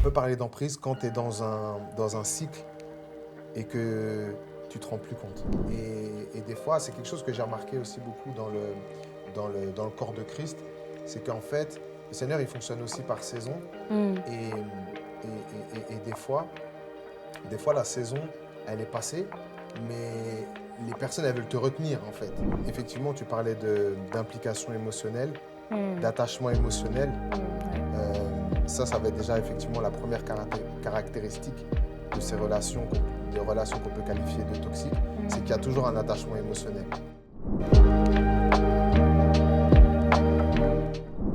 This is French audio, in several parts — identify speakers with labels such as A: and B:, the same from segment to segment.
A: peut parler d'emprise quand tu es dans un cycle et que tu te rends plus compte. Et des fois, c'est quelque chose que j'ai remarqué aussi beaucoup dans le corps de Christ, c'est qu'en fait, le Seigneur, il fonctionne aussi par saison.
B: Mm.
A: Et des fois, la saison, elle est passée, mais les personnes, elles veulent te retenir, en fait. Effectivement, tu parlais d'implication émotionnelle,
B: Mm.
A: d'attachement émotionnel.
B: Ouais.
A: Ça va être déjà effectivement la première caractéristique de ces relations, des relations qu'on peut qualifier de toxiques, c'est qu'il y a toujours un attachement émotionnel.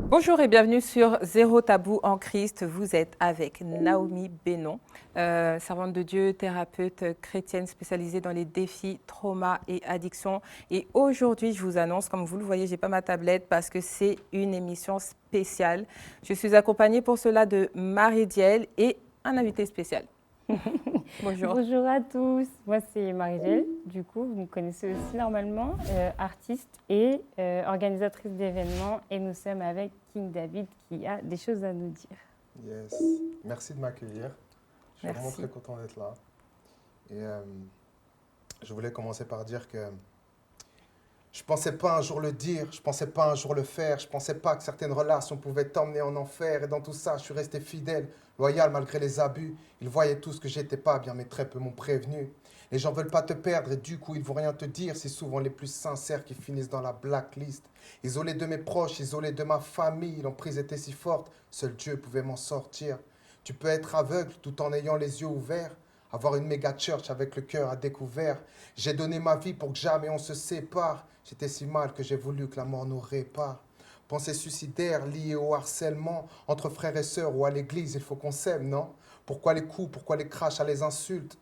C: Bonjour et bienvenue sur Zéro Tabou en Christ. Vous êtes avec Naomi Bénon, servante de Dieu, thérapeute chrétienne spécialisée dans les défis, traumas et addictions. Et aujourd'hui, je vous annonce, comme vous le voyez, j'ai pas ma tablette parce que c'est une émission spéciale. Je suis accompagnée pour cela de Marie-Diel et un invité spécial. Bonjour.
B: Bonjour à tous, moi c'est Marie-Diel, du coup vous me connaissez aussi normalement, artiste et organisatrice d'événements et nous sommes avec King David qui a des choses à nous dire.
A: Yes. Merci de m'accueillir. Je suis vraiment très content d'être là. Et je voulais commencer par dire que je pensais pas un jour le dire, je pensais pas un jour le faire, je pensais pas que certaines relations pouvaient t'emmener en enfer. Et dans tout ça, je suis resté fidèle, loyal malgré les abus. Ils voyaient tous que j'étais pas bien, mais très peu m'ont prévenu. Les gens veulent pas te perdre et du coup, ils vont rien te dire. C'est souvent les plus sincères qui finissent dans la blacklist. Isolé de mes proches, isolé de ma famille, l'emprise était si forte, seul Dieu pouvait m'en sortir. Tu peux être aveugle tout en ayant les yeux ouverts. Avoir une méga church avec le cœur à découvert. J'ai donné ma vie pour que jamais on se sépare. J'étais si mal que j'ai voulu que la mort nous répare. Pensée suicidaire liée au harcèlement. Entre frères et sœurs ou à l'église, il faut qu'on s'aime, non? Pourquoi les coups, pourquoi les crashs à les insultes?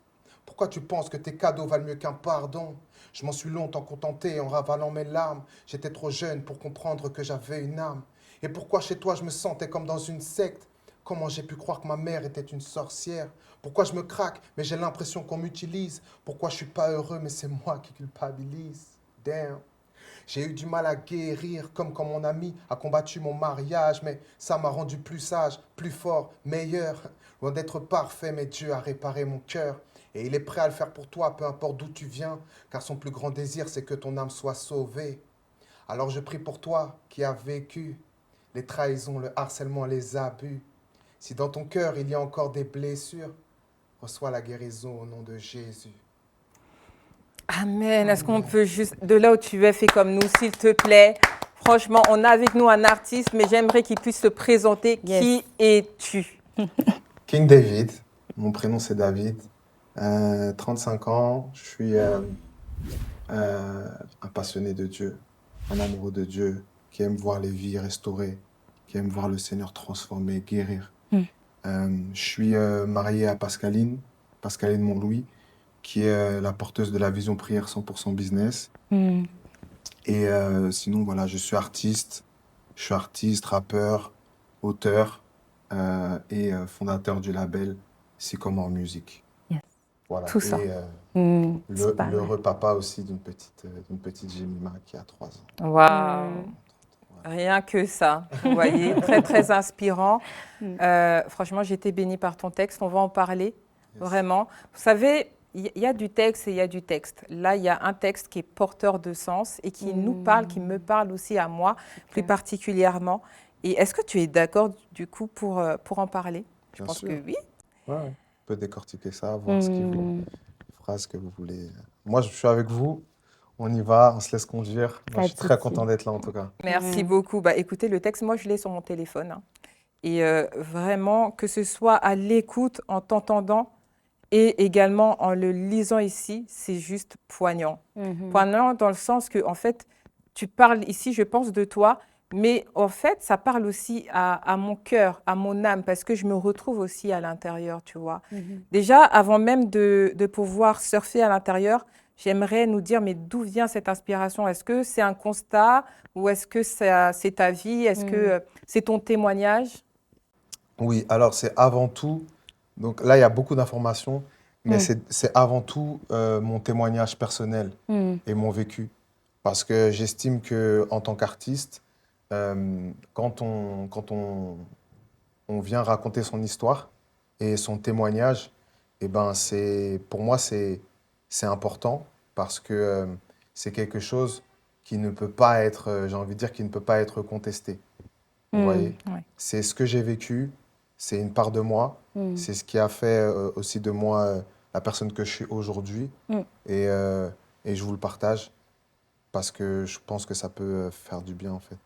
A: Pourquoi tu penses que tes cadeaux valent mieux qu'un pardon? Je m'en suis longtemps contenté en ravalant mes larmes. J'étais trop jeune pour comprendre que j'avais une âme. Et pourquoi chez toi je me sentais comme dans une secte? Comment j'ai pu croire que ma mère était une sorcière? Pourquoi je me craque, mais j'ai l'impression qu'on m'utilise? Pourquoi je suis pas heureux, mais c'est moi qui culpabilise? Damn. J'ai eu du mal à guérir, comme quand mon ami a combattu mon mariage, mais ça m'a rendu plus sage, plus fort, meilleur. Loin d'être parfait, mais Dieu a réparé mon cœur. Et il est prêt à le faire pour toi, peu importe d'où tu viens, car son plus grand désir, c'est que ton âme soit sauvée. Alors je prie pour toi qui as vécu les trahisons, le harcèlement, les abus. Si dans ton cœur il y a encore des blessures, reçois la guérison au nom de Jésus.
C: Amen. Est-ce qu'on peut juste, de là où tu es, fais comme nous, s'il te plaît. Franchement, on a avec nous un artiste, mais j'aimerais qu'il puisse se présenter.
B: Yes.
C: Qui es-tu?
A: King David, mon prénom c'est David, 35 ans, je suis un passionné de Dieu, un amoureux de Dieu, qui aime voir les vies restaurées, qui aime voir le Seigneur transformer, guérir. Je suis marié à Pascaline Montlouis, qui est la porteuse de la vision prière 100% business. Et sinon, voilà, je suis artiste, rappeur, auteur et fondateur du label Sycomore Music.
B: Yes.
A: Voilà.
C: Tout ça.
A: Et l'heureux papa aussi d'une petite Jemima qui a 3 ans.
C: Waouh. Rien que ça, vous voyez, très très inspirant. Franchement, j'ai été bénie par ton texte, on va en parler, vraiment. Vous savez, il y a du texte et il y a du texte. Là, il y a un texte qui est porteur de sens et qui nous parle, qui me parle aussi à moi, plus particulièrement. Et est-ce que tu es d'accord, du coup, pour en parler? Je
A: Bien
C: pense
A: sûr.
C: que oui.
A: Ouais, on peut décortiquer ça, voir ce qui vous, les phrases que vous voulez. Moi, je suis avec vous. On y va, on se laisse conduire. Moi, je suis très content d'être là, en tout cas.
C: Merci beaucoup. Bah, écoutez, le texte, moi, je l'ai sur mon téléphone. Hein. Et vraiment, que ce soit à l'écoute, en t'entendant, et également en le lisant ici, c'est juste poignant. Poignant dans le sens que, en fait, tu parles ici, je pense, de toi, mais en fait, ça parle aussi à mon cœur, à mon âme, parce que je me retrouve aussi à l'intérieur, tu vois. Déjà, avant même de pouvoir surfer à l'intérieur, j'aimerais nous dire, mais d'où vient cette inspiration? Est-ce que c'est un constat ou est-ce que c'est ta vie? Est-ce que c'est ton témoignage?
A: Oui, alors c'est avant tout, donc là il y a beaucoup d'informations, mais c'est avant tout mon témoignage personnel et mon vécu. Parce que j'estime qu'en tant qu'artiste, quand on vient raconter son histoire, et son témoignage, eh ben, pour moi, c'est important parce que c'est quelque chose qui ne peut pas être, j'ai envie de dire, qui ne peut pas être contesté. Vous voyez?
C: Ouais.
A: C'est ce que j'ai vécu, c'est une part de moi, c'est ce qui a fait aussi de moi la personne que je suis aujourd'hui. Et, et je vous le partage parce que je pense que ça peut faire du bien, en fait.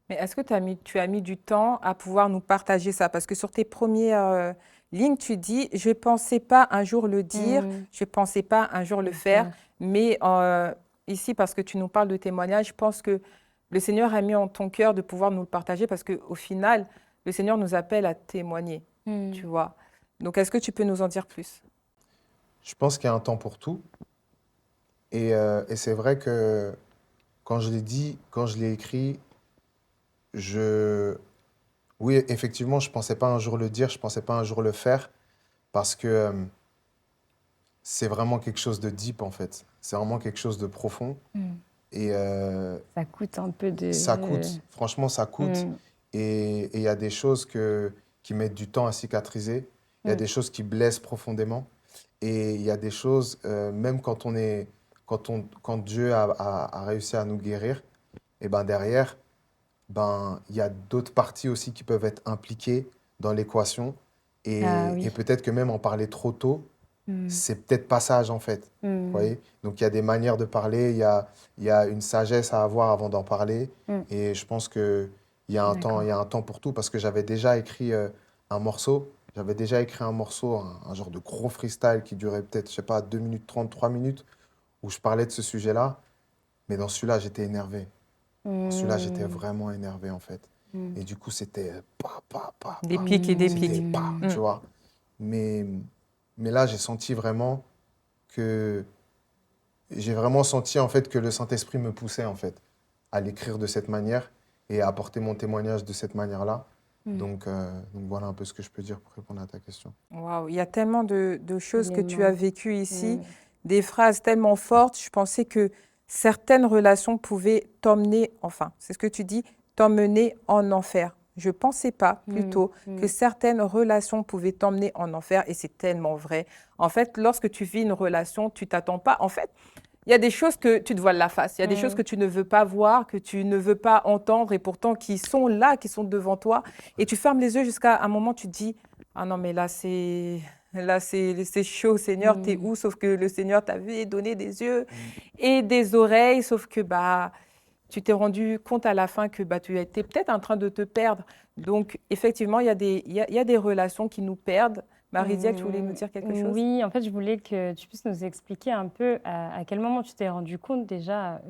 C: Mais est-ce que tu as mis du temps à pouvoir nous partager ça? Parce que sur tes premières lignes, tu dis, je ne pensais pas un jour le dire, je ne pensais pas un jour le faire, mais ici, parce que tu nous parles de témoignage, je pense que le Seigneur a mis en ton cœur de pouvoir nous le partager parce qu'au final, le Seigneur nous appelle à témoigner, tu vois. Donc, est-ce que tu peux nous en dire plus?
A: Je pense qu'il y a un temps pour tout. Et c'est vrai que quand je l'ai dit, quand je l'ai écrit, je... Oui, effectivement, je ne pensais pas un jour le dire, je ne pensais pas un jour le faire, parce que c'est vraiment quelque chose de deep, en fait. C'est vraiment quelque chose de profond. Et
B: Ça coûte un peu de...
A: ça coûte, franchement, ça coûte. Et il y a des choses qui mettent du temps à cicatriser. Il y a des choses qui blessent profondément. Et il y a des choses, même quand Dieu a réussi à nous guérir, et ben derrière, ben, il y a d'autres parties aussi qui peuvent être impliquées dans l'équation.
B: Ah
A: Et
B: oui.
A: peut-être que même en parler trop tôt, c'est peut-être pas sage en fait. Vous voyez? Donc il y a des manières de parler, il y a une sagesse à avoir avant d'en parler. Et je pense qu'il y a un temps, il y a un temps pour tout parce que j'avais déjà écrit un morceau. J'avais déjà écrit un morceau, un genre de gros freestyle qui durait peut-être, je sais pas, 2 minutes 30, 3 minutes, où je parlais de ce sujet-là. Mais dans celui-là, j'étais énervé. Dans celui-là, j'étais vraiment énervé en fait. Et du coup, c'était
C: Des pics et des
A: c'était
C: pics.
A: tu vois. Mais, mais là, j'ai senti vraiment que j'ai vraiment senti en fait que le Saint-Esprit me poussait en fait à l'écrire de cette manière et à apporter mon témoignage de cette manière-là. Donc voilà un peu ce que je peux dire pour répondre à ta question.
C: Waouh, il y a tellement de choses que tu as
B: Éléments.
C: vécues ici, des phrases tellement fortes. Je pensais que certaines relations pouvaient t'emmener, enfin, c'est ce que tu dis, t'emmener en enfer. Je ne pensais pas plutôt que certaines relations pouvaient t'emmener en enfer et c'est tellement vrai. En fait, lorsque tu vis une relation, tu t'attends pas. En fait, il y a des choses que tu te voiles la face, il y a des choses que tu ne veux pas voir, que tu ne veux pas entendre et pourtant qui sont là, qui sont devant toi. Et tu fermes les yeux jusqu'à un moment, tu te dis, ah non, mais c'est chaud, Seigneur, t'es où? Sauf que le Seigneur t'avait donné des yeux et des oreilles, sauf que bah, tu t'es rendu compte à la fin que bah, tu étais peut-être en train de te perdre. Donc, effectivement, il y a des relations qui nous perdent. Marie-Dia, tu voulais nous dire quelque chose?
B: Oui, en fait, je voulais que tu puisses nous expliquer un peu à quel moment tu t'es rendu compte déjà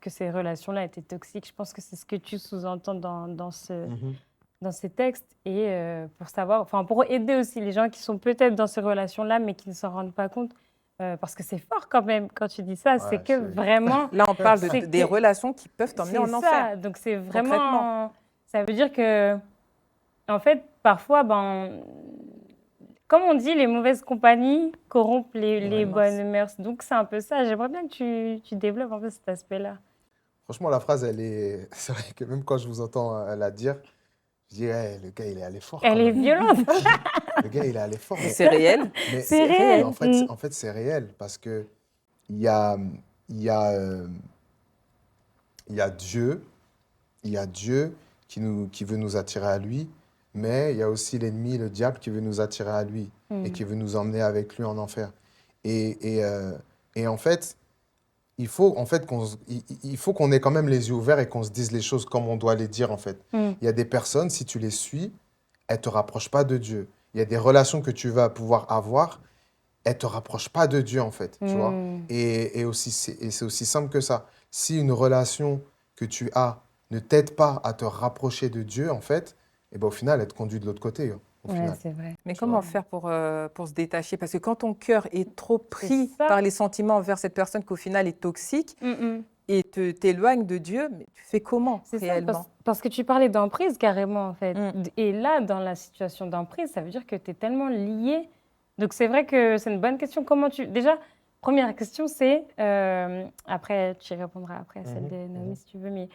B: que ces relations-là étaient toxiques. Je pense que c'est ce que tu sous-entends dans ces textes. Et pour savoir, enfin, pour aider aussi les gens qui sont peut-être dans ces relations-là, mais qui ne s'en rendent pas compte. Parce que c'est fort quand même quand tu dis ça, c'est
A: Ouais,
B: que vraiment...
C: Là, on parle
B: c'est
C: des
B: que-
C: relations qui peuvent t'emmener en
B: C'est
C: enfer.
B: ça, donc c'est
C: Concrètement.
B: vraiment... Ça veut dire que, en fait, parfois, ben, comme on dit, les mauvaises compagnies corrompent les bonnes mœurs. Donc c'est un peu ça. J'aimerais bien que tu développes un peu cet aspect-là.
A: Franchement, la phrase, elle est. C'est vrai que même quand je vous entends la dire, je dis, eh, le gars, il est allé fort quand
B: Elle est
A: même.
B: violente.
A: Le gars, il est allé fort.
C: Mais c'est réel.
A: Mais,
B: C'est
C: C'est
B: réel.
C: réel.
A: en fait, c'est réel parce que il y a, il y a, il y a Dieu, il y a Dieu qui veut nous attirer à lui, mais il y a aussi l'ennemi, le diable, qui veut nous attirer à lui et qui veut nous emmener avec lui en enfer. Et en fait, il faut en fait il faut qu'on ait quand même les yeux ouverts et qu'on se dise les choses comme on doit les dire en fait. Il y a des personnes, si tu les suis, elles ne te rapprochent pas de Dieu. Il y a des relations que tu vas pouvoir avoir, elles ne te rapprochent pas de Dieu en fait, tu vois. Et c'est aussi simple que ça. Si une relation que tu as ne t'aide pas à te rapprocher de Dieu en fait, et ben, au final, elle te conduit de l'autre côté, au
B: Ouais,
A: final.
B: c'est vrai.
C: Mais
A: Tu
C: comment
A: vois.
C: faire pour se détacher? Parce que quand ton cœur est trop pris
B: ça.
C: par les sentiments envers cette personne qu'au final est toxique et t'éloigne de Dieu, mais tu fais comment
B: C'est ça,
C: réellement?
B: parce que tu parlais d'emprise carrément, en fait. Et là, dans la situation d'emprise, ça veut dire que tu es tellement lié. Donc, c'est vrai que c'est une bonne question. Comment tu... Déjà, première question, c'est... après, tu y répondras après à celle de Naomi, si tu veux. Mais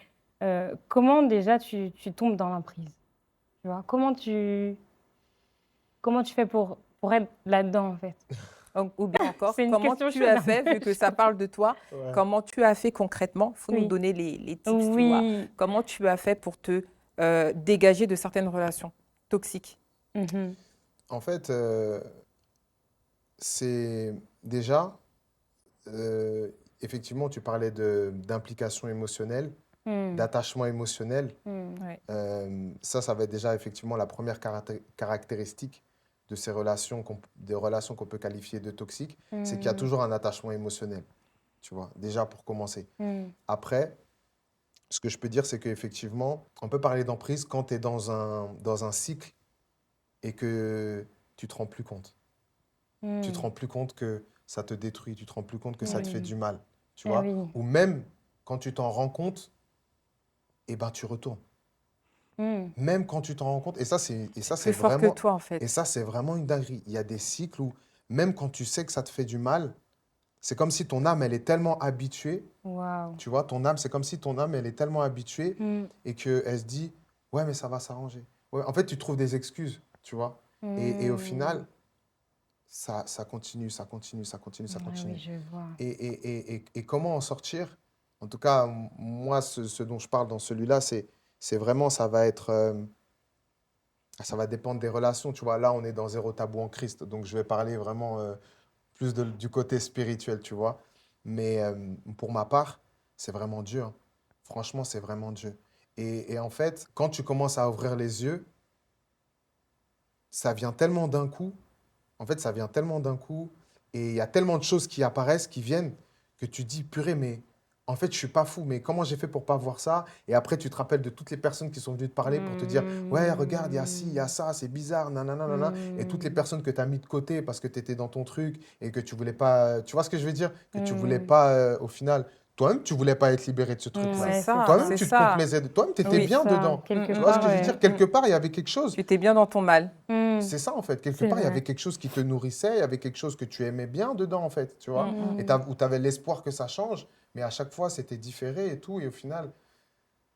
B: comment déjà tu tombes dans l'emprise? Tu vois, comment tu... comment tu fais pour être là-dedans, en fait?
C: Ou bien encore,
B: C'est une
C: comment
B: question
C: tu
B: chaude,
C: as
B: en
C: fait,
B: fait.
C: vu que ça parle de toi,
A: Ouais.
C: comment tu as fait concrètement? Il faut nous
B: Oui.
C: donner les tips, tu vois.
B: Oui.
C: Comment tu as fait pour te dégager de certaines relations toxiques?
B: Mhm.
A: En fait, c'est déjà, euh, effectivement, tu parlais d'implication émotionnelle,
B: Mm.
A: d'attachement émotionnel.
B: Mm.
C: Ouais.
A: Ça va être déjà effectivement la première caractéristique de ces relations, des relations qu'on peut qualifier de toxiques, c'est qu'il y a
B: Mm.
A: toujours un attachement émotionnel, tu vois, déjà pour commencer.
B: Mm.
A: Après, ce que je peux dire, c'est qu'effectivement, on peut parler d'emprise quand tu es dans un cycle et que tu te rends plus compte. Tu te
B: Mm.
A: rends plus compte que ça te détruit, tu te rends plus compte que ça te fait
B: Mm.
A: du mal, tu
B: Ah
A: vois.
B: oui.
A: Ou même quand tu t'en rends compte, eh ben, tu retournes.
B: Mm.
A: Même quand tu t'en rends compte, et ça, c'est
C: Plus fort que
A: vraiment,
C: toi, en fait.
A: et ça, c'est vraiment une dinguerie. Il y a des cycles où, même quand tu sais que ça te fait du mal, c'est comme si ton âme, elle est tellement habituée,
B: Waouh.
A: tu vois, ton âme, c'est comme si ton âme, elle est tellement habituée
B: Mm.
A: et qu'elle se dit, ouais, mais ça va s'arranger. Ouais, en fait, tu trouves des excuses, tu vois. Et au
B: Mm.
A: final, ça continue, ça continue, ça continue, ça
B: Ah oui,
A: continue.
B: je vois.
A: Et comment en sortir? En tout cas, moi, ce dont je parle dans celui-là, c'est vraiment, ça va dépendre des relations. Tu vois, là, on est dans zéro tabou en Christ. Donc, je vais parler vraiment plus du côté spirituel, tu vois. Mais pour ma part, c'est vraiment Dieu, hein. Franchement, c'est vraiment Dieu. Et en fait, quand tu commences à ouvrir les yeux, ça vient tellement d'un coup. En fait, ça vient tellement d'un coup. Et il y a tellement de choses qui apparaissent, qui viennent, que tu dis, purée, mais en fait, je suis pas fou. Mais comment j'ai fait pour pas voir ça? Et après, tu te rappelles de toutes les personnes qui sont venues te parler pour te dire, ouais, regarde, il y a ci, il y a
B: Mm.
A: ça, c'est bizarre, nanana, nanana. Et toutes les
B: Mm.
A: personnes que tu as mis de côté parce que tu étais dans ton truc et que tu voulais pas. Tu vois ce que je veux dire? Que tu voulais
B: Mm.
A: pas, au final, toi-même, tu voulais pas être libéré de ce
B: Mm.
A: truc-là.
B: Ouais, c'est
A: Toi-même,
B: ça.
C: C'est
A: tu te
C: ça.
A: complaisais. Toi-même, tu étais
C: Oui.
A: bien
B: Ça,
A: dedans.
B: quelque
A: Tu vois ce
B: part,
A: que je veux dire?
B: ouais.
A: Quelque part, il y avait quelque chose.
C: Tu étais bien dans ton mal.
B: Mm.
A: C'est ça, en fait. Quelque
B: C'est
A: part, il y
B: vrai.
A: avait quelque chose qui te nourrissait, il y avait quelque chose que tu aimais bien dedans, en fait, tu vois. Et
B: Mm.
A: où tu avais l'espoir que ça change, mais à chaque fois, c'était différé et tout. Et au final,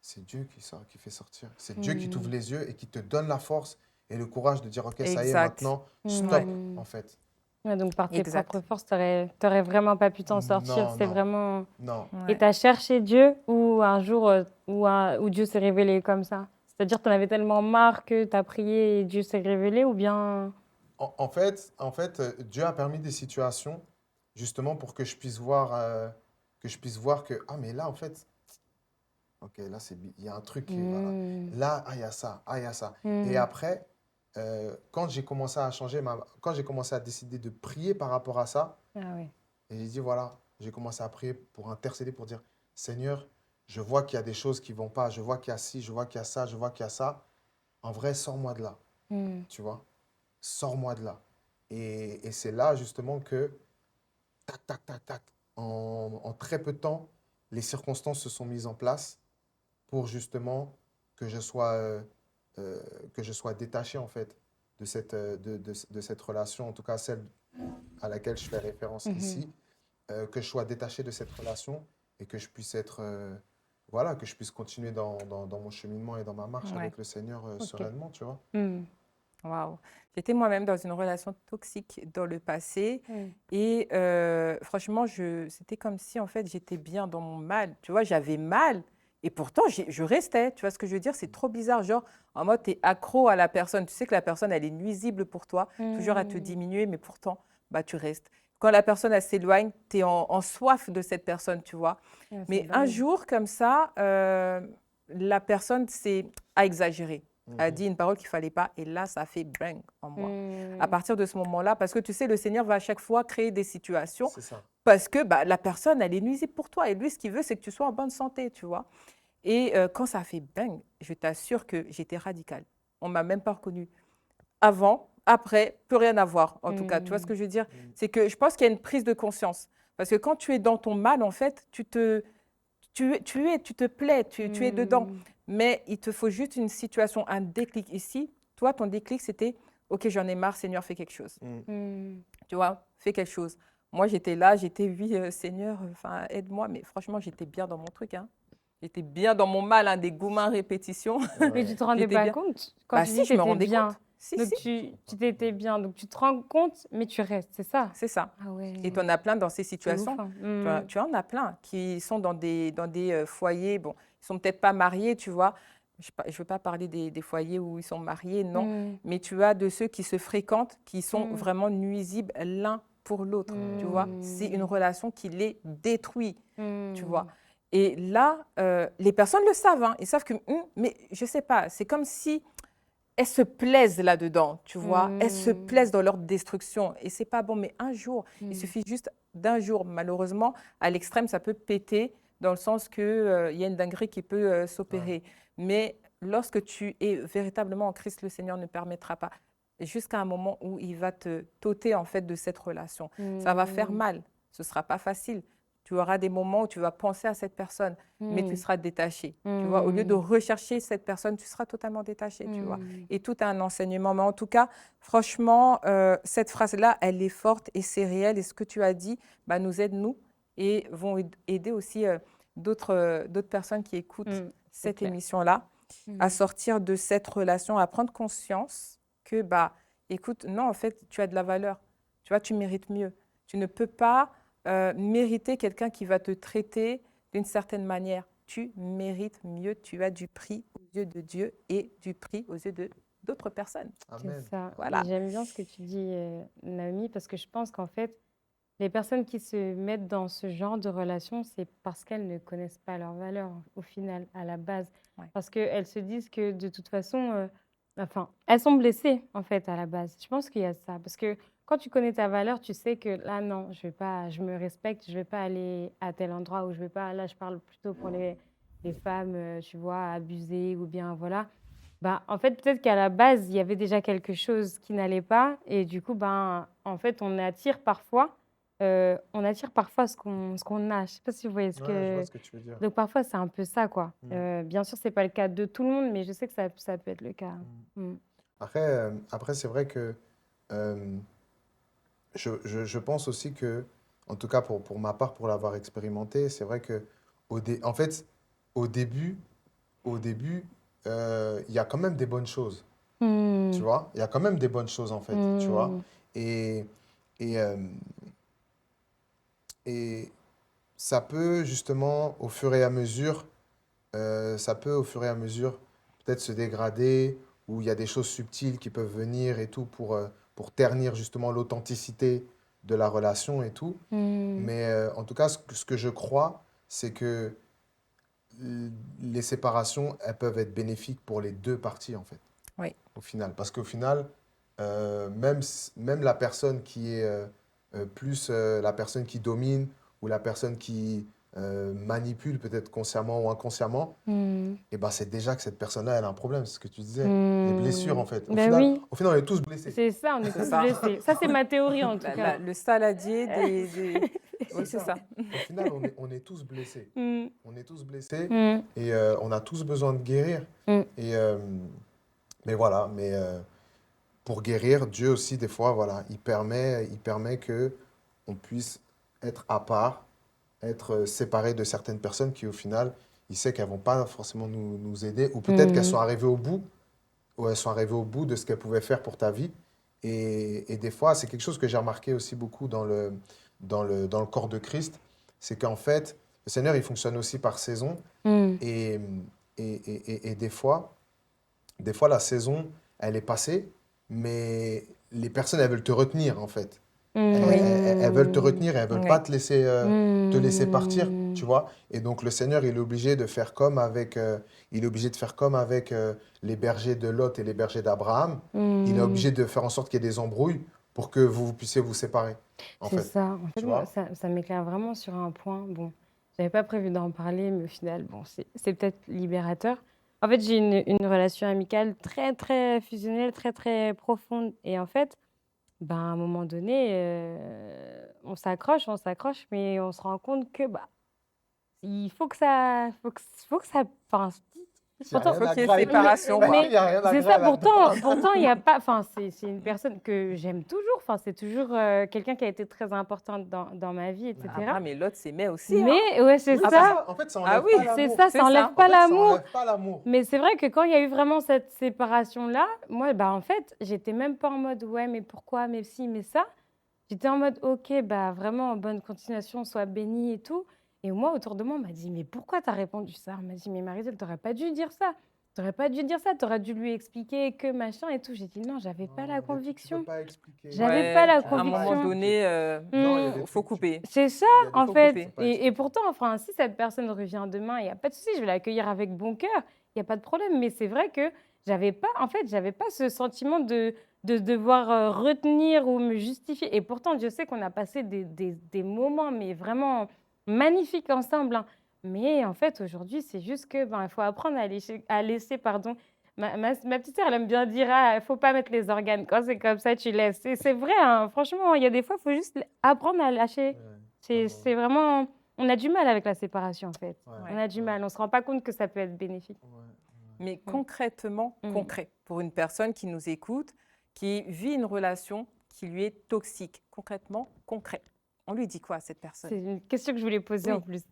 A: c'est Dieu qui sort, qui fait sortir. C'est Dieu qui t'ouvre
B: Mm.
A: les yeux et qui te donne la force et le courage de dire, OK, ça y est,
C: Exact.
A: maintenant,
C: Ouais.
A: stop,
B: Mm.
A: en fait.
B: Ouais, donc, par tes propres
C: Exact.
B: forces, t'aurais vraiment pas pu t'en sortir.
A: Non,
B: C'est
A: non,
B: vraiment...
A: non.
B: Et
C: Ouais.
B: tu as cherché Dieu ou un jour où Dieu s'est révélé comme ça? C'est-à-dire que tu en avais tellement marre que tu as prié et Dieu s'est révélé ou bien...
A: Dieu a permis des situations, justement, pour que je puisse voir, que, ah, mais là, en fait, OK, là, il y a un truc qui, voilà.
B: Mm.
A: Là, ah, il y a ça, ah, il y a ça. Et
B: Mm.
A: après, quand j'ai commencé à changer quand j'ai commencé à décider de prier par rapport à ça,
B: Ah oui.
A: et j'ai dit, voilà, j'ai commencé à prier pour intercéder, pour dire, Seigneur, je vois qu'il y a des choses qui vont pas, je vois qu'il y a ci, je vois qu'il y a ça, je vois qu'il y a ça. En vrai, sors-moi de là,
B: Mm.
A: tu vois. Sors-moi de là. Et c'est là, justement, que, tac, tac, tac, tac, en très peu de temps, les circonstances se sont mises en place pour justement que je sois, euh, euh, que je sois détaché en fait de cette relation, en tout cas celle à laquelle je fais référence
B: Mhm.
A: ici, que je sois détaché de cette relation et que je puisse être, voilà, que je puisse continuer dans mon cheminement et dans ma marche
C: Ouais.
A: avec le Seigneur
B: Ok.
A: sereinement, tu vois.
B: Mm.
C: Waouh. J'étais moi-même dans une relation toxique dans le passé
B: Mm.
C: et franchement, c'était comme si en fait j'étais bien dans mon mal. Tu vois, j'avais mal et pourtant je restais. Tu vois ce que je veux dire? C'est trop bizarre. Genre, en mode, tu es accro à la personne. Tu sais que la personne, elle est nuisible pour toi, toujours à te
B: Mm.
C: diminuer, mais pourtant, bah, tu restes. Quand la personne, elle s'éloigne, tu es en soif de cette personne, tu vois.
B: Ouais, c'est
C: Mais un
B: dingue.
C: jour, comme ça, la personne a exagéré. A
A: Mhm.
C: dit une parole qu'il ne fallait pas. Et là, ça a fait bang en moi. À
B: Mm.
C: partir de ce moment-là, parce que tu sais, le Seigneur va à chaque fois créer des situations
A: C'est ça.
C: parce que bah, la personne, elle est nuisible pour toi. Et lui, ce qu'il veut, c'est que tu sois en bonne santé, tu vois. Et quand ça a fait bang, je t'assure que j'étais radicale. On ne m'a même pas reconnue. Avant, après, plus rien à voir, en tout cas. Tu vois ce
B: Mm.
C: que je veux dire?
A: Mhm.
C: C'est que je pense qu'il y a une prise de conscience. Parce que quand tu es dans ton mal, en fait, tu te plais, tu es dedans.
B: Mm.
C: Mais il te faut juste une situation, un déclic ici. Toi, ton déclic, c'était, OK, j'en ai marre, Seigneur, fais quelque chose.
A: Mhm.
B: Mm.
C: Tu vois, fais quelque chose. Moi, j'étais là, oui, Seigneur, enfin, aide-moi. Mais franchement, j'étais bien dans mon truc, hein. J'étais bien dans mon mal, hein, des gourmands répétitions.
B: Mais tu
A: Ouais.
B: te rendais
C: J'étais
B: pas
C: bien.
B: compte quand
C: Bah
B: tu dis
C: si,
B: que
C: je me
B: t'étais
C: rendais
B: bien.
C: compte. Si,
B: Donc,
C: si,
B: tu t'étais bien. Donc, tu te rends compte, mais tu restes, c'est ça?
C: c'est ça.
B: Ah ouais,
C: Et tu en as plein dans ces
B: c'est ouf,
C: situations.
B: hein.
C: Tu en as plein qui sont dans des foyers. Bon, ils sont peut-être pas mariés, tu vois. Je ne veux pas parler des foyers où ils sont mariés, non.
B: Mm,
C: Mais tu as de ceux qui se fréquentent, qui sont
B: mm,
C: vraiment nuisibles l'un pour l'autre, tu vois. C'est une
B: mm,
C: relation qui les détruit, tu vois.
B: mm,
C: Et là, les personnes le savent, hein. Ils savent que, mais je sais pas, c'est comme si elles se plaisent là-dedans, tu vois. Elles se
B: mm,
C: plaisent dans leur destruction. Et c'est pas bon. Mais un jour, il
B: mm,
C: suffit juste d'un jour. Malheureusement, à l'extrême, ça peut péter dans le sens que, il y a une dinguerie qui peut
A: Ouais.
C: s'opérer. Mais lorsque tu es véritablement en Christ, le Seigneur ne permettra pas. Jusqu'à un moment où il va te t'ôter en fait de cette relation. Ça va faire
B: mm,
C: mal. Ce sera pas facile. Tu auras des moments où tu vas penser à cette personne, mais tu
B: mm,
C: seras détaché. Tu vois, au lieu de
B: mm,
C: rechercher cette personne, tu seras totalement détaché, tu vois.
B: mm.
C: Et tout a un enseignement. Mais en tout cas, franchement, cette phrase-là, elle est forte et c'est réel. Et ce que tu as dit bah, nous aide, nous, et vont aider aussi d'autres personnes qui écoutent
B: C'est
C: cette
B: clair.
C: émission-là à
B: Mm,
C: sortir de cette relation, à prendre conscience que, bah, écoute, non, en fait, tu as de la valeur. Tu vois, tu mérites mieux. Tu ne peux pas mériter quelqu'un qui va te traiter d'une certaine manière. Tu mérites mieux. Tu as du prix aux yeux de Dieu et du prix aux yeux de d'autres personnes.
B: c'est
A: Amen.
B: ça. Et
C: Voilà.
B: j'aime bien ce que tu dis, Naomi, parce que je pense qu'en fait, les personnes qui se mettent dans ce genre de relation, c'est parce qu'elles ne connaissent pas leur valeur, au final, à la base.
C: Ouais.
B: Parce qu'elles se disent que de toute façon, enfin, elles sont blessées, en fait, à la base. Je pense qu'il y a ça. Parce que quand tu connais ta valeur, tu sais que là, non, je vais pas, je me respecte, je vais pas aller à tel endroit où je vais pas. Là, je parle plutôt pour les femmes, tu vois, abusées ou bien, voilà. Bah, en fait, peut-être qu'à la base, il y avait déjà quelque chose qui n'allait pas. Et du coup, ben, en fait, on attire parfois ce qu'on a. Je sais pas si vous voyez ce
A: Ouais, je vois
B: que...
A: ce que tu veux dire.
B: Donc parfois, c'est un peu ça, quoi.
A: Mm,
B: Bien sûr, c'est pas le cas de tout le monde, mais je sais que ça peut être le cas.
A: mm.
B: Mm.
A: Après c'est vrai que euh, je pense aussi que, en tout cas pour ma part, pour l'avoir expérimenté, c'est vrai que en fait, au début, au début, il y a quand même des bonnes choses, tu
B: Mm.
A: vois? Il y a quand même des bonnes choses, en fait, tu vois?
B: Mm.
A: Et, et, euh, et ça peut justement, au fur et à mesure, ça peut au fur et à mesure peut-être se dégrader, ou il y a des choses subtiles qui peuvent venir et tout pour ternir justement l'authenticité de la relation et tout.
B: Mm.
A: Mais en tout cas, ce que je crois, c'est que les séparations, elles peuvent être bénéfiques pour les deux parties, en fait,
C: Oui.
A: au final. Parce qu'au final, même la personne qui est plus la personne qui domine ou la personne qui manipule, peut-être consciemment ou inconsciemment,
B: Mm.
A: et ben c'est déjà que cette personne-là, elle a un problème, c'est ce que tu disais. Les blessures,
B: Mm.
A: en fait.
B: Ben oui,
A: Au final, on est tous blessés.
B: c'est ça, on est
C: C'est
B: tous
C: ça.
B: blessés. Ça, c'est ma théorie, en tout cas.
C: Le saladier des...
A: C'est
C: Oui, c'est
A: ça.
C: ça.
A: Au final, on est tous blessés.
B: Mm.
A: On est tous blessés
B: Mm.
A: et on a tous besoin de guérir.
B: Mm.
A: Et, mais voilà, pour guérir, Dieu aussi, des fois, voilà, il permet que on puisse être à part, être séparé de certaines personnes qui, au final, il sait qu'elles vont pas forcément nous aider, ou peut-être qu'elles
B: Mm.
A: sont arrivées au bout, ou elles sont arrivées au bout de ce qu'elles pouvaient faire pour ta vie. Et des fois, c'est quelque chose que j'ai remarqué aussi beaucoup dans le corps de Christ, c'est qu'en fait, le Seigneur, il fonctionne aussi par saison.
B: Mm.
A: Et, et des fois, la saison, elle est passée, mais les personnes, elles veulent te retenir, en fait.
C: Oui.
A: Elles veulent te retenir et elles veulent pas
C: Oui.
A: te laisser partir, tu
B: Mm.
A: vois. Et donc, le Seigneur, il est obligé de faire comme avec, les bergers de Lot et les bergers d'Abraham. Il est
B: Mm.
A: obligé de faire en sorte qu'il y ait des embrouilles pour que vous puissiez vous séparer, en
B: C'est
A: fait.
B: ça. En fait,
A: Tu
B: moi,
A: vois?
B: ça m'éclaire vraiment sur un point. Bon, j'avais pas prévu d'en parler, mais au final, bon, c'est peut-être libérateur. En fait, j'ai une relation amicale très, très fusionnelle, très, très profonde. Et en fait, ben, à un moment donné, on s'accroche, mais on se rend compte que bah, il faut que ça, enfin,
A: S'il y a
B: Pourtant,
A: rien
C: faut
A: à
C: qu'il y ait
A: grailler.
C: séparation,
A: Ouais,
C: quoi.
A: il y a rien à
B: c'est
A: grailler
B: ça,
A: là-dedans.
B: pourtant, il n'y a pas. Enfin, c'est une personne que j'aime toujours. Enfin, c'est toujours quelqu'un qui a été très importante dans ma vie, etc.
C: Après, mais l'autre s'aimait aussi, hein.
B: Mais ouais, c'est
A: Oui, c'est
B: ça.
A: ça. En fait, ça
C: Ah
A: enlève
C: oui,
A: pas
B: C'est
A: l'amour.
B: ça,
C: c'est
B: ça enlève
C: ça.
A: En
B: pas
A: fait, ça
B: l'amour.
A: enlève pas l'amour.
B: Mais c'est vrai que quand il y a eu vraiment cette séparation-là, moi, bah, en fait, j'étais même pas en mode ouais, mais pourquoi, mais si, mais ça. J'étais en mode ok, bah vraiment, bonne continuation, sois béni et tout. Et moi, autour de moi, on m'a dit mais pourquoi t'as répondu ça? On m'a dit mais Marisol, t'aurais pas dû dire ça. T'aurais pas dû dire ça, t'aurais dû lui expliquer que machin et tout. J'ai dit non, j'avais pas la
A: Non, il y a des trucs que tu peux
B: conviction.
A: pas expliquer.
B: J'avais pas
C: Ouais,
B: la
A: Tu
C: à un
A: peux pas
C: moment
B: conviction.
A: expliquer.
C: donné,
A: Non, il y a
B: Hmm.
A: des
C: faut
A: trucs.
C: couper.
B: C'est ça,
A: Il y a des
B: en
A: trucs
C: Faut
A: que tu
B: fait.
C: couper.
A: peux pas
B: Et
A: expliquer.
B: pourtant, enfin, si cette personne revient demain, il n'y a pas de souci, je vais l'accueillir avec bon cœur, il n'y a pas de problème. Mais c'est vrai que j'avais pas, en fait, j'avais pas ce sentiment de devoir retenir ou me justifier. Et pourtant, Dieu sait qu'on a passé des moments, mais vraiment magnifiques ensemble, hein. Mais en fait, aujourd'hui, c'est juste que ben, il faut apprendre à laisser, pardon. Ma petite sœur, elle aime bien dire, ah, il faut pas mettre les organes. Quand c'est comme ça, tu laisses. Et c'est vrai, hein, franchement, il y a des fois, il faut juste apprendre à lâcher.
A: Ouais,
B: C'est vraiment... On a du mal avec la séparation, en fait.
A: ouais,
B: On a du mal. On ne se rend pas compte que ça peut être bénéfique.
A: ouais.
C: Mais concrètement,
B: Mm.
C: concret, pour une personne qui nous écoute, qui vit une relation qui lui est toxique, concrètement, concret, on lui dit quoi à cette personne?
B: C'est une question que je voulais poser
C: Oui.
B: en plus.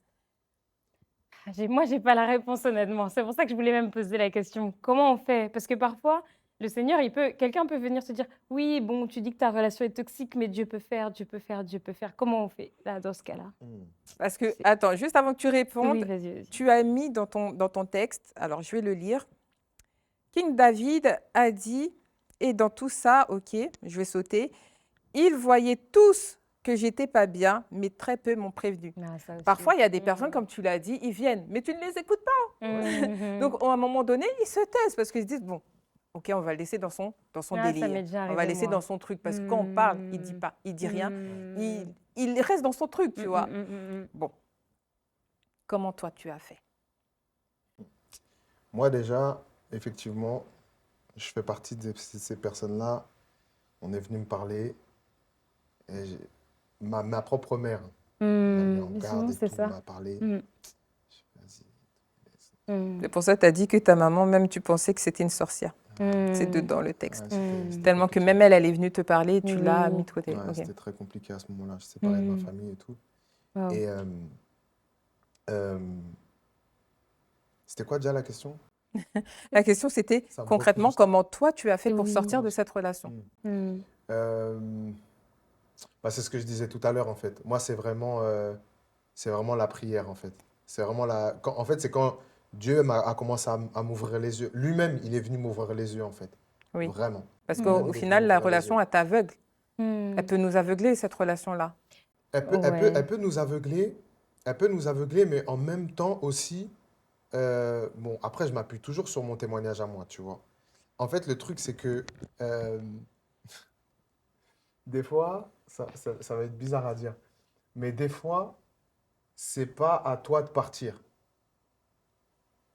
B: Moi, je n'ai pas la réponse, honnêtement. C'est pour ça que je voulais même poser la question. Comment on fait? Parce que parfois, le Seigneur, quelqu'un peut venir se dire, oui, bon, tu dis que ta relation est toxique, mais Dieu peut faire, Dieu peut faire, Dieu peut faire. Comment on fait là, dans ce cas-là?
C: Parce que,
B: C'est-
C: attends, juste avant que tu répondes,
B: Oui, vas-y, vas-y.
C: tu as mis dans ton texte, alors je vais le lire, King David a dit, et dans tout ça, ok, je vais sauter, ils voyaient tous que j'étais pas bien, mais très peu m'ont prévenu.
B: Ah, ça aussi.
C: Parfois, il y a des personnes, comme tu l'as dit, ils viennent, mais tu ne les écoutes pas.
B: Mhm.
C: Donc, à un moment donné, ils se taisent parce qu'ils se disent, bon, ok, on va le laisser dans son
B: Ah, ça
C: délire.
B: m'est déjà
C: On va
B: arrivé,
C: le laisser
B: moi.
C: dans son truc. Parce que quand on parle, il dit pas, il dit rien. Il reste dans son truc, tu vois. Bon. Comment toi, tu as fait?
A: Moi, déjà, effectivement, je fais partie de ces personnes-là. On est venu me parler. Et ma propre mère m'a mis en
B: Mais
A: garde
B: souvent,
A: et
B: c'est
A: tout,
B: ça.
A: m'a parlé.
B: Mm.
A: Vas-y,
B: Mm.
C: C'est pour ça que tu as dit que ta maman, même, tu pensais que c'était une sorcière. C'est
B: Mm.
C: dedans le texte.
A: ouais, c'était
C: Tellement que
A: compliqué.
C: même elle, elle est venue te parler, tu
B: Oui,
C: l'as
B: oui.
C: mis de côté.
A: Ouais,
C: Ok.
A: c'était très compliqué à ce moment-là. Je séparais de ma famille et tout.
B: Wow.
A: Et euh, c'était quoi déjà la question?
C: La question, c'était
A: Ça me
C: concrètement,
A: refuse.
C: comment toi, tu as fait pour
B: Oui.
C: sortir de cette relation?
B: Mm.
A: Bah, c'est ce que je disais tout à l'heure, en fait. Moi, c'est vraiment la prière, en fait. C'est vraiment en fait, c'est quand Dieu a commencé à m'ouvrir les yeux. Lui-même, il est venu m'ouvrir les yeux, en fait.
C: Oui.
A: Vraiment.
C: Parce
B: Mm.
C: qu'au
A: Il est venu
C: final, la
A: m'ouvrir les
C: relation,
A: yeux.
C: elle t'aveugle.
B: Mm.
C: Elle peut nous aveugler, cette relation-là.
B: Ouais.
A: Elle peut nous aveugler. Elle peut nous aveugler, mais en même temps aussi, bon, après, je m'appuie toujours sur mon témoignage à moi, tu vois. En fait, le truc, c'est que des fois, ça va être bizarre à dire, mais des fois, c'est pas à toi de partir.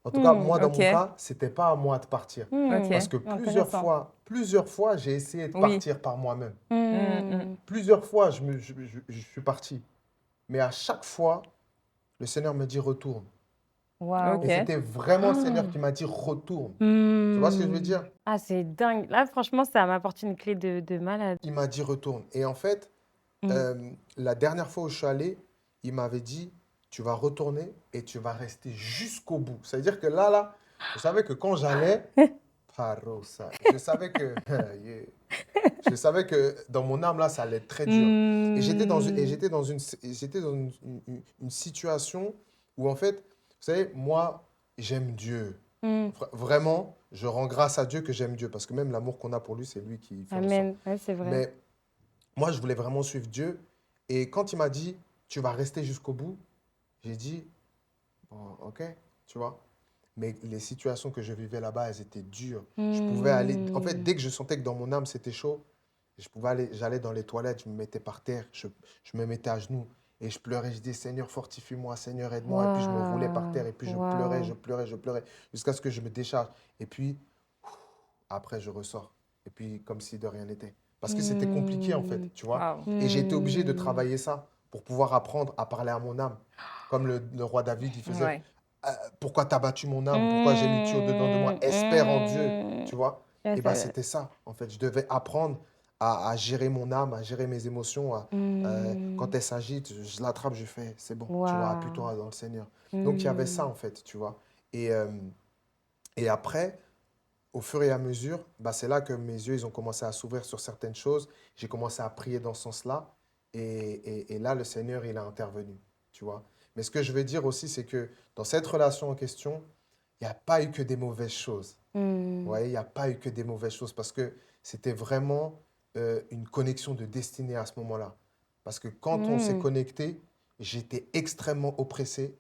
A: En tout cas, moi, dans
C: ok.
A: mon cas, c'était pas à moi de partir.
C: Ok.
A: Parce que
B: Intéressant.
A: plusieurs fois, j'ai essayé de
C: Oui.
A: partir par moi-même.
B: Mm.
A: Plusieurs fois, je suis parti. Mais à chaque fois, le Seigneur me dit retourne.
B: Waouh.
C: Ok.
A: Et c'était vraiment le Seigneur qui m'a dit retourne.
B: Mm.
A: Tu vois ce que je veux dire?
B: Ah, c'est dingue. Là, franchement, ça m'apporte une clé de malade.
A: Il m'a dit retourne. Et en fait, la dernière fois où je suis allé, il m'avait dit tu vas retourner et tu vas rester jusqu'au bout. C'est-à-dire que là, je savais que quand j'allais, Parosa, je savais que, je savais que dans mon âme, là, ça allait être très dur. Et j'étais dans une situation où, en fait, vous savez, moi, j'aime Dieu. Vraiment, je rends grâce à Dieu que j'aime Dieu. Parce que même l'amour qu'on a pour lui, c'est lui qui fait en sorte.
B: Amen. Ouais, c'est vrai.
A: Mais moi, je voulais vraiment suivre Dieu. Et quand il m'a dit, tu vas rester jusqu'au bout, j'ai dit, bon, ok, tu vois. Mais les situations que je vivais là-bas, elles étaient dures. Je pouvais aller. En fait, dès que je sentais que dans mon âme, c'était chaud, j'allais dans les toilettes, je me mettais par terre, je me mettais à genoux et je pleurais. Je disais, Seigneur, fortifie-moi, Seigneur, aide-moi. Et puis je me roulais par terre et puis je pleurais, jusqu'à ce que je me décharge. Et puis, après, je ressors. Et puis, comme si de rien n'était. Parce que c'était compliqué, en fait, tu vois.
C: Waouh.
A: Et j'ai été obligé de travailler ça pour pouvoir apprendre à parler à mon âme. Comme le roi David, il faisait.
C: Ouais.
A: pourquoi tu as battu mon âme? Pourquoi j'ai mis tu au-dedans de moi? Espère en Dieu, tu vois?
B: Ouais,
A: Et bah, c'était ça, en fait. Je devais apprendre à gérer mon âme, à gérer mes émotions. Quand elle s'agite, je l'attrape, je fais, c'est bon, tu vois,
B: Waouh.
A: appuie-toi dans le Seigneur. Donc, il y avait ça, en fait, tu vois. Et, euh, et après, au fur et à mesure, bah, c'est là que mes yeux ils ont commencé à s'ouvrir sur certaines choses. J'ai commencé à prier dans ce sens-là. Et là, le Seigneur, il a intervenu, tu vois. Mais ce que je veux dire aussi, c'est que dans cette relation en question, il n'y a pas eu que des mauvaises choses.
B: Mm.
A: Ouais, il n'y a pas eu que des mauvaises choses parce que c'était vraiment une connexion de destinée à ce moment-là. Parce que quand on s'est
B: Mm.
A: connecté, j'étais extrêmement oppressé.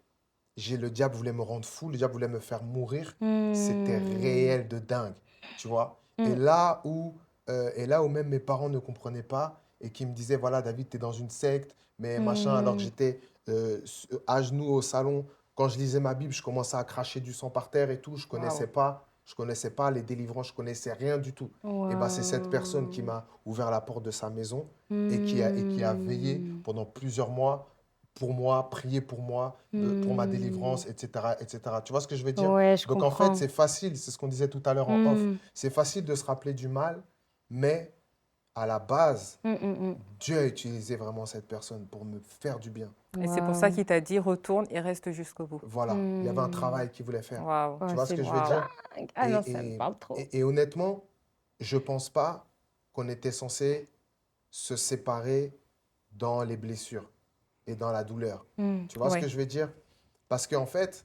A: Le diable voulait me rendre fou, le diable voulait me faire mourir. C'était
B: Mm.
A: réel de dingue, tu vois. Et
B: Mm.
A: là où, et là où même mes parents ne comprenaient pas et qui me disaient, voilà, David, tu es dans une secte, mais machin, alors que
B: Mm.
A: j'étais à genoux au salon, quand je lisais ma Bible, je commençais à cracher du sang par terre et tout,
C: Waouh.
A: je connaissais pas les délivrances, je connaissais rien du tout. Et ben c'est cette personne qui
B: Waouh.
A: m'a ouvert la porte de sa maison et qui a veillé
B: Mm.
A: pendant plusieurs mois pour moi, prié pour moi, pour ma
B: Mm.
A: délivrance, etc., etc. Tu vois ce que je veux dire?
B: Ouais, je
A: Donc en fait,
B: comprends.
A: c'est facile, c'est ce qu'on disait tout à l'heure en off,
B: Mm.
A: c'est facile de se rappeler du mal, mais à la base,
B: Mm, mm,
A: Dieu a utilisé vraiment cette personne pour me faire du bien.
B: mm.
C: Et c'est pour ça
B: Waouh.
C: qu'il t'a dit retourne et reste jusqu'au bout.
A: Voilà, il y avait un
B: Mm.
A: travail qu'il voulait faire.
C: Waouh.
A: Tu
B: Ouais,
A: vois ce
B: c'est
A: que je veux
C: Waouh.
A: dire?
B: dingue. Ah non, ça me
A: Et, et,
B: parle trop.
A: et honnêtement, je pense pas qu'on était censé se séparer dans les blessures et dans la douleur.
B: Mm.
A: Tu vois ce
C: Oui.
A: que je veux dire? Parce qu'en fait,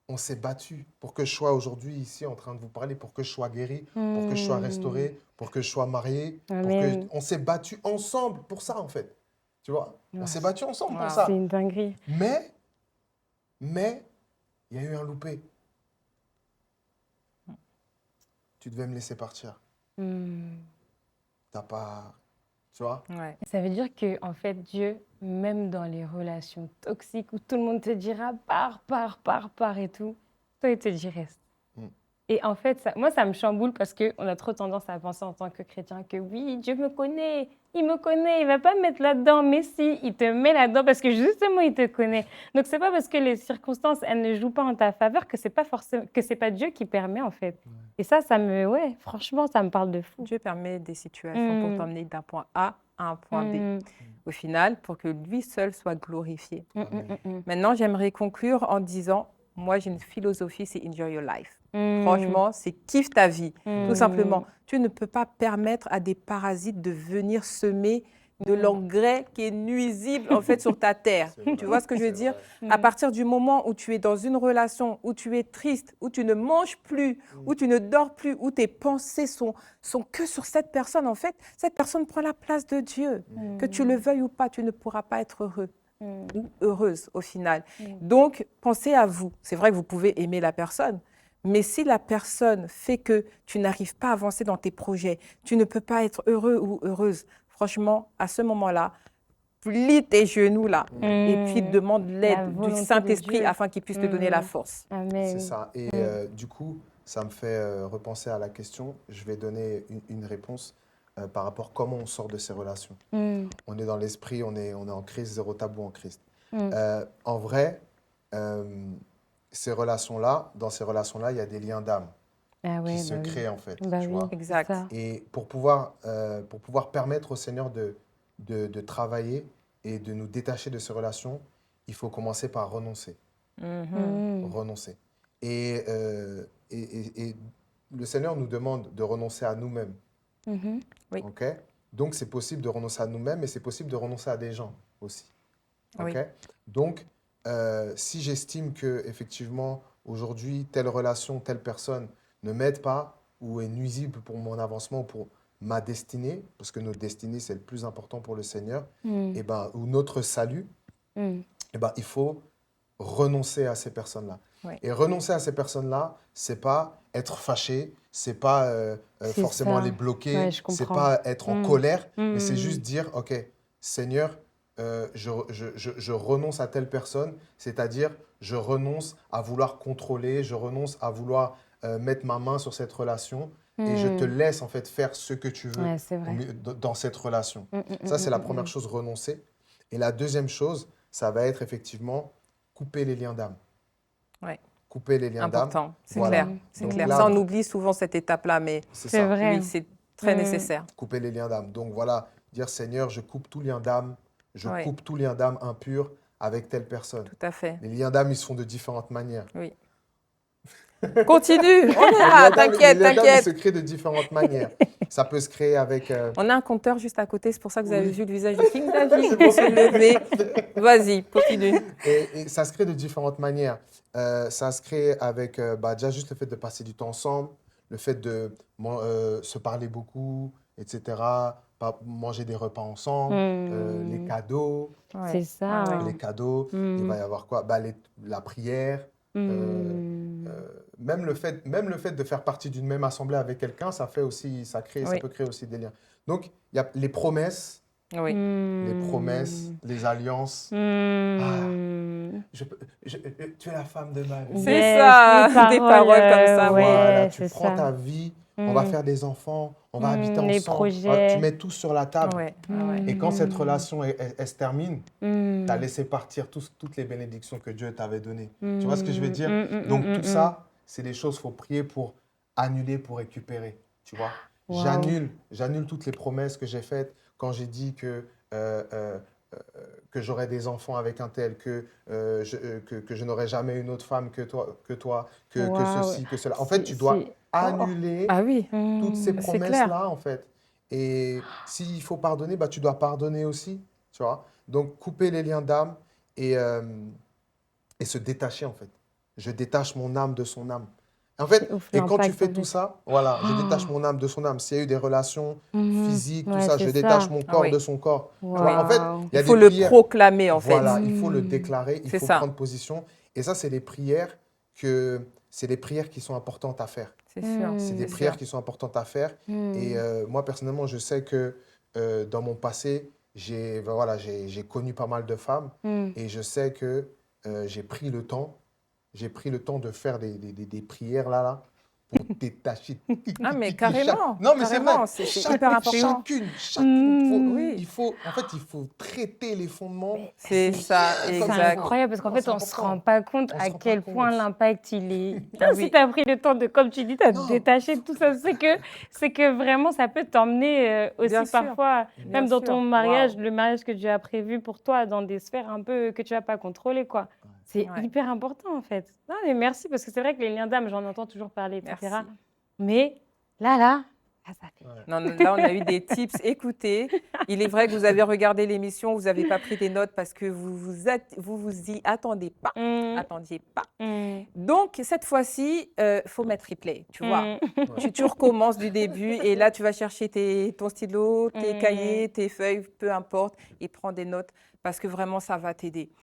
A: on s'est battu pour que je sois aujourd'hui ici en train de vous parler, pour que je sois guéri, pour que je sois
B: Mm.
A: restauré, pour que je sois marié,
B: Amen.
A: on s'est battu ensemble pour ça en fait. Tu vois? On
B: Ouais,
A: s'est battu ensemble pour
C: Waouh.
B: c'est
A: ça.
B: une dinguerie.
A: Mais, il y a eu un loupé. Tu devais me laisser partir.
B: Mm.
A: T'as pas, tu vois?
C: Ouais.
B: Ça veut dire que, en fait, Dieu, même dans les relations toxiques où tout le monde te dira pars et tout, toi, il te dit reste.
A: Mm.
B: Et en fait, moi, ça me chamboule parce qu'on a trop tendance à penser en tant que chrétien que oui, Dieu me connaît, il va pas me mettre là-dedans. Mais si, il te met là-dedans parce que justement, il te connaît. Donc, c'est pas parce que les circonstances, elles ne jouent pas en ta faveur que c'est pas forcément, que c'est pas Dieu qui permet, en fait. Et ça, ouais, franchement, ça me parle de fou.
C: Dieu permet des situations pour
B: Mm,
C: t'emmener d'un point A à un point B.
B: mm,
C: Au final, pour que lui seul soit glorifié.
A: Amen.
C: Maintenant, j'aimerais conclure en disant, moi j'ai une philosophie, c'est enjoy your life.
B: mm,
C: Franchement, c'est kiffe ta vie, tout
B: mm,
C: simplement. Tu ne peux pas permettre à des parasites de venir semer de
B: Mm.
C: l'engrais qui est nuisible en fait sur ta terre.
A: C'est vrai,
C: Tu vois ce que je veux
A: c'est
C: dire?
A: vrai.
C: À partir du moment où tu es dans une relation, où tu es triste, où tu ne manges plus, où tu ne dors plus, où tes pensées sont que sur cette personne, en fait, cette personne prend la place de Dieu. Que tu le veuilles ou pas, tu ne pourras pas être heureux
B: mm,
C: ou heureuse au final.
B: Mm.
C: Donc, pensez à vous. C'est vrai que vous pouvez aimer la personne, mais si la personne fait que tu n'arrives pas à avancer dans tes projets, tu ne peux pas être heureux ou heureuse, franchement, à ce moment-là, plie tes genoux là et puis
B: mm.
C: demande
B: La
C: l'aide du
B: volonté de
C: Saint-Esprit
B: Dieu.
C: afin qu'il puisse te donner la
B: Mm.
C: force.
A: C'est
B: Amen.
A: ça. Et du coup, ça me fait repenser à la question. Je vais donner une réponse par rapport à comment on sort de ces relations.
B: Mm,
A: On est dans l'esprit, on est en Christ, zéro tabou en Christ.
B: mm.
A: En vrai, dans ces relations-là, il y a des liens d'âme
B: Ah
A: qui
B: ouais,
A: se
B: bah oui.
A: créent en fait,
B: Bah
A: tu
B: oui,
A: vois.
B: c'est
C: Exact.
B: ça.
A: Et pour pouvoir permettre au Seigneur de travailler et de nous détacher de ces relations, il faut commencer par renoncer.
C: Mhm.
B: Mm,
A: Renoncer. Et le Seigneur nous demande de renoncer à nous-mêmes.
B: mhm.
C: Oui.
A: Ok? Donc, c'est possible de renoncer à nous-mêmes, mais c'est possible de renoncer à des gens aussi. Ok?
C: Oui.
A: Donc, si j'estime que effectivement aujourd'hui, telle relation, telle personne ne m'aide pas ou est nuisible pour mon avancement ou pour ma destinée, parce que notre destinée, c'est le plus important pour le Seigneur,
B: Mm,
A: et ben, ou notre salut,
B: mm.
A: et ben, il faut renoncer à ces personnes-là.
C: Oui.
A: Et renoncer à ces personnes-là, c'est pas être fâché, c'est pas
B: C'est
A: forcément
B: ça.
A: les bloquer,
B: Ouais, je
A: c'est
B: comprends.
A: pas être en
B: Mm,
A: colère, mais c'est
B: mm,
A: juste dire, OK, Seigneur, je renonce à telle personne, c'est-à-dire je renonce à vouloir contrôler, je renonce à vouloir mettre ma main sur cette relation et je te
B: mm.
A: laisse en fait faire ce que tu veux
B: Ouais, c'est vrai.
A: dans cette relation.
B: Mm, mm,
A: Ça, c'est la
B: mm,
A: première
B: mm,
A: chose, renoncer. Et la deuxième chose, ça va être effectivement couper les liens d'âme.
C: Ouais.
A: Couper les liens d'âme.
C: Important, c'est
A: Voilà.
C: clair. C'est
A: Donc
C: clair.
A: là,
C: Ça, on oublie souvent cette étape-là, mais
A: c'est
B: C'est
A: ça.
B: vrai.
C: oui, c'est très nécessaire.
A: Couper les liens d'âme. Donc voilà, dire Seigneur, je coupe tout lien d'âme, je
C: Oui,
A: coupe tout lien d'âme impur avec telle personne.
C: tout à fait.
A: Les liens d'âme, ils se font de différentes manières.
C: Oui. Continue, on est
A: Les
C: là,
A: liens d'âme,
C: t'inquiète,
A: ils se
C: t'inquiète.
A: créent de différentes manières. Ça peut se créer avec...
C: On a un compteur juste à côté, c'est pour ça que vous avez
A: Oui.
C: vu le visage de King David
A: C'est pour
C: se lever. Vas-y, continue.
A: Et ça se crée de différentes manières. Ça se crée avec déjà juste le fait de passer du temps ensemble, le fait de se parler beaucoup, etc. Manger des repas ensemble, les cadeaux.
C: Ouais.
B: C'est ça.
C: Ouais, ouais.
A: Les cadeaux, il va y avoir quoi? La prière. Même le fait de faire partie d'une même assemblée avec quelqu'un, ça peut créer aussi des liens. Donc, il y a les promesses,
C: Oui.
A: les alliances. Tu es la femme de ma vie.
C: C'est
B: Yes,
C: ça,
B: les
C: des paroles comme ça,
B: ouais,
A: Voilà, tu
B: c'est
A: prends
B: ça.
A: ta vie, on va faire des enfants, on va habiter
B: Les
A: ensemble.
B: projets.
A: Tu mets tout sur la table.
C: Ouais, ouais.
A: Et quand cette relation elle se termine,
B: Mm.
A: tu as laissé partir toutes les bénédictions que Dieu t'avait données.
B: Mm.
A: Tu vois ce que je veux dire?
B: Mm.
A: Donc tout ça, c'est des choses qu'il faut prier pour annuler, pour récupérer. Tu vois?
B: Wow.
A: J'annule toutes les promesses que j'ai faites quand j'ai dit que j'aurais des enfants avec un tel, que je n'aurais jamais une autre femme que toi, que
B: Wow.
A: ceci, que cela. En fait, tu dois annuler
C: Ah oui,
A: toutes ces
C: c'est
A: promesses-là, en fait. Et s'il faut pardonner, tu dois pardonner aussi, tu vois. Donc, couper les liens d'âme et se détacher, en fait. Je détache mon âme de son âme. En fait,
B: ouf,
A: et quand tu
B: l'impact,
A: fais
B: en
A: tout
B: fait.
A: ça, voilà, je détache mon âme de son âme. S'il y a eu des relations physiques, tout
B: Ouais,
A: ça,
B: c'est
A: je
B: ça.
A: détache mon corps
C: oui.
A: de son corps. Tu
B: Wow.
A: vois, en fait, il y a
C: il faut
A: des
C: le
A: prières.
C: proclamer en fait.
A: Voilà, il faut le déclarer, il
C: C'est
A: faut
C: ça.
A: prendre position. Et ça, c'est des prières qui sont importantes à faire.
C: C'est sûr.
A: C'est des
C: c'est
A: prières
C: sûr.
A: qui sont importantes à faire. Et moi, personnellement, je sais que dans mon passé, j'ai connu pas mal de femmes et je sais que j'ai pris le temps de faire des prières là, pour détacher.
C: Ah, mais carrément.
A: Non, mais c'est vrai.
C: Carrément, c'est hyper important.
A: Chacune,
C: Oui.
A: il faut traiter les fondements.
C: C'est ça,
A: Comme
B: C'est
A: ça.
C: exact.
B: incroyable parce qu'en
A: Non,
B: fait,
A: c'est
B: on ne se
A: important.
B: rend pas compte
A: On
B: à
A: se rend
B: quel
A: pas
B: point
A: compte.
B: l'impact, il est...
C: Ah
B: Si
C: oui.
B: tu as pris le temps de, comme tu dis, tu as
A: Non.
B: détaché de tout ça, c'est que vraiment, ça peut t'emmener aussi
C: Bien sûr.
B: parfois,
C: Bien
B: même dans
C: sûr.
B: ton mariage,
C: Waouh.
B: le mariage que Dieu a prévu pour toi, dans des sphères un peu que tu vas pas contrôler, quoi. C'est
C: Ouais.
B: hyper important, en fait. Non, mais merci, parce que c'est vrai que les liens d'âme, j'en entends toujours parler, etc.
C: Merci.
B: Mais là, ça fait...
C: Non, non, là, on a eu des tips. Écoutez, il est vrai que vous avez regardé l'émission, vous n'avez pas pris des notes parce que vous y attendiez pas. Attendiez pas. Donc, cette fois-ci, faut mettre replay, tu vois. Tu recommences du début et là, tu vas chercher ton stylo, tes cahiers, tes feuilles, peu importe, et prends des notes parce que vraiment, ça va t'aider.